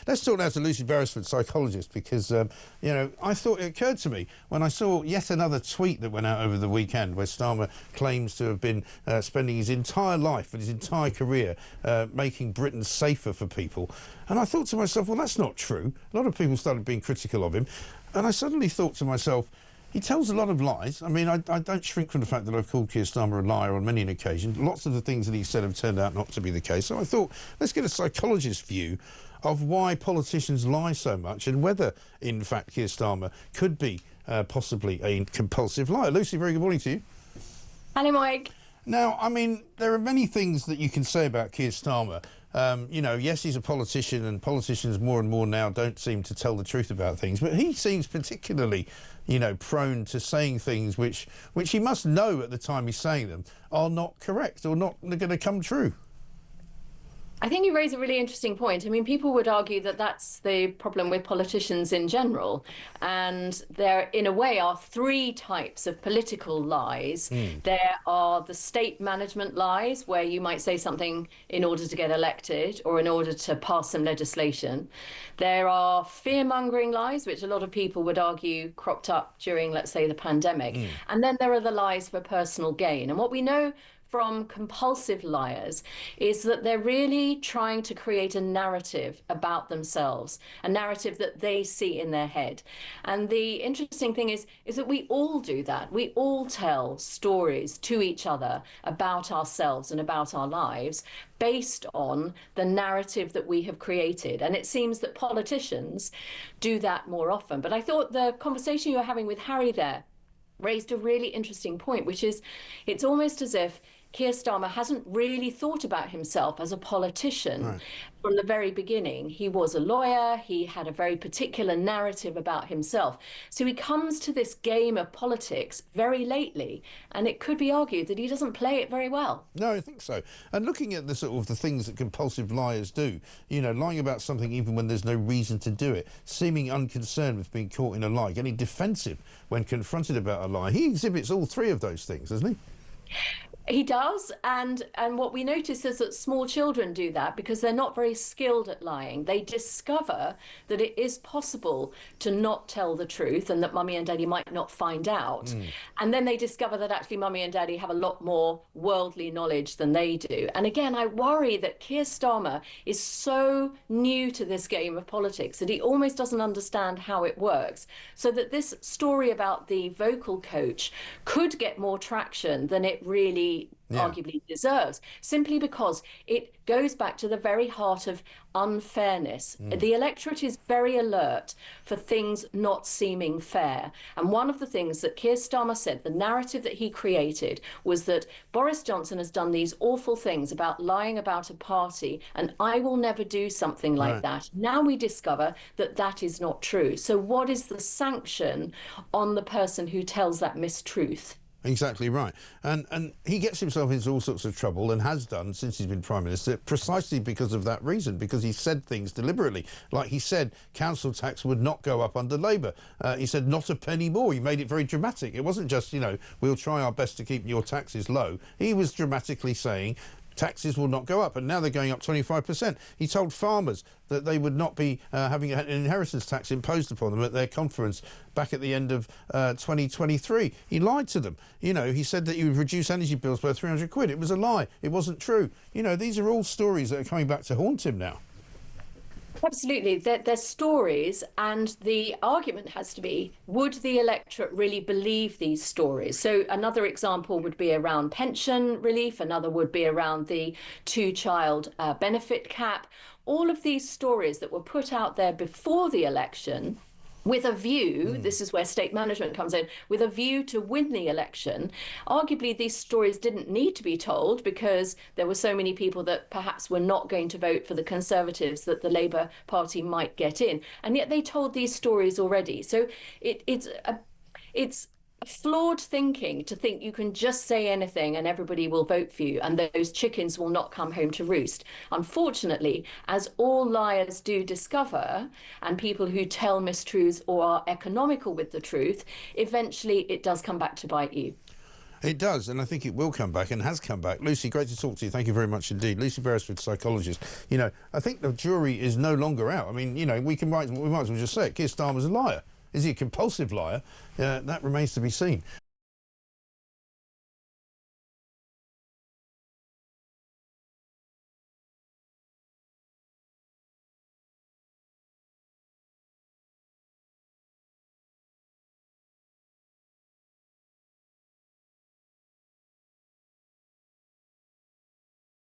Let's talk now to Lucy Beresford, psychologist, because, I thought it occurred to me when I saw yet another tweet that went out over the weekend where Starmer claims to have been spending his entire life and his entire career making Britain safer for people. And I thought to myself, well, that's not true. A lot of people started being critical of him. And I suddenly thought to myself, he tells a lot of lies. I mean, I don't shrink from the fact that I've called Keir Starmer a liar on many an occasion. Lots of the things that he said have turned out not to be the case. So I thought, let's get a psychologist's view of why politicians lie so much and whether, in fact, Keir Starmer could be possibly a compulsive liar. Lucy, very good morning to you. Hello, Mike. Now, I mean, there are many things that you can say about Keir Starmer. Yes, he's a politician, and politicians more and more now don't seem to tell the truth about things. But he seems particularly, prone to saying things which he must know at the time he's saying them are not correct or not going to come true. I think you raise a really interesting point. I mean, people would argue that that's the problem with politicians in general. And there, in a way, are three types of political lies. There are the state management lies, where you might say something in order to get elected or in order to pass some legislation. There are fear-mongering lies, which a lot of people would argue cropped up during, let's say, the pandemic. And then there are the lies for personal gain. And what we know from compulsive liars is that they're really trying to create a narrative about themselves, a narrative that they see in their head. And the interesting thing is that we all do that. We all tell stories to each other about ourselves and about our lives based on the narrative that we have created. And it seems that politicians do that more often. But I thought the conversation you were having with Harry there raised a really interesting point, which is it's almost as if Keir Starmer hasn't really thought about himself as a politician. Right. From the very beginning. He was a lawyer, he had a very particular narrative about himself. So he comes to this game of politics very lately, and it could be argued that he doesn't play it very well. No, I think so. And looking at the sort of the things that compulsive liars do, lying about something even when there's no reason to do it, seeming unconcerned with being caught in a lie, getting defensive when confronted about a lie. He exhibits all three of those things, doesn't he? He does, and what we notice is that small children do that because they're not very skilled at lying. They discover that it is possible to not tell the truth and that mummy and daddy might not find out. And then they discover that actually mummy and daddy have a lot more worldly knowledge than they do. And again, I worry that Keir Starmer is so new to this game of politics that he almost doesn't understand how it works. So that this story about the vocal coach could get more traction than it really arguably deserves, simply because it goes back to the very heart of unfairness. The electorate is very alert for things not seeming fair. And one of the things that Keir Starmer said, the narrative that he created, was that Boris Johnson has done these awful things about lying about a party, and I will never do something like that. Now we discover that that is not true. So what is the sanction on the person who tells that mistruth? Exactly right. And he gets himself into all sorts of trouble and has done since he's been Prime Minister precisely because of that reason, because he said things deliberately. Like he said council tax would not go up under Labour. He said not a penny more. He made it very dramatic. It wasn't just, we'll try our best to keep your taxes low. He was dramatically saying taxes will not go up, and now they're going up 25%. He told farmers that they would not be having an inheritance tax imposed upon them at their conference back at the end of 2023. He lied to them. He said that he would reduce energy bills by 300 quid. It was a lie. It wasn't true. These are all stories that are coming back to haunt him now. Absolutely. They're stories, and the argument has to be, would the electorate really believe these stories? So another example would be around pension relief, another would be around the two-child benefit cap. All of these stories that were put out there before the election with a view, this is where state management comes in, with a view to win the election. Arguably, these stories didn't need to be told because there were so many people that perhaps were not going to vote for the Conservatives that the Labour Party might get in. And yet they told these stories already. So it's flawed thinking to think you can just say anything and everybody will vote for you and those chickens will not come home to roost. Unfortunately, as all liars do discover, and people who tell mistruths or are economical with the truth, eventually it does come back to bite you. It does, and I think it will come back and has come back. Lucy, great to talk to you. Thank you very much indeed. Lucy Beresford, psychologist. You know, I think the jury is no longer out. I mean, you know, we might as well just say it. Keir Starmer's a liar. Is he a compulsive liar? That remains to be seen.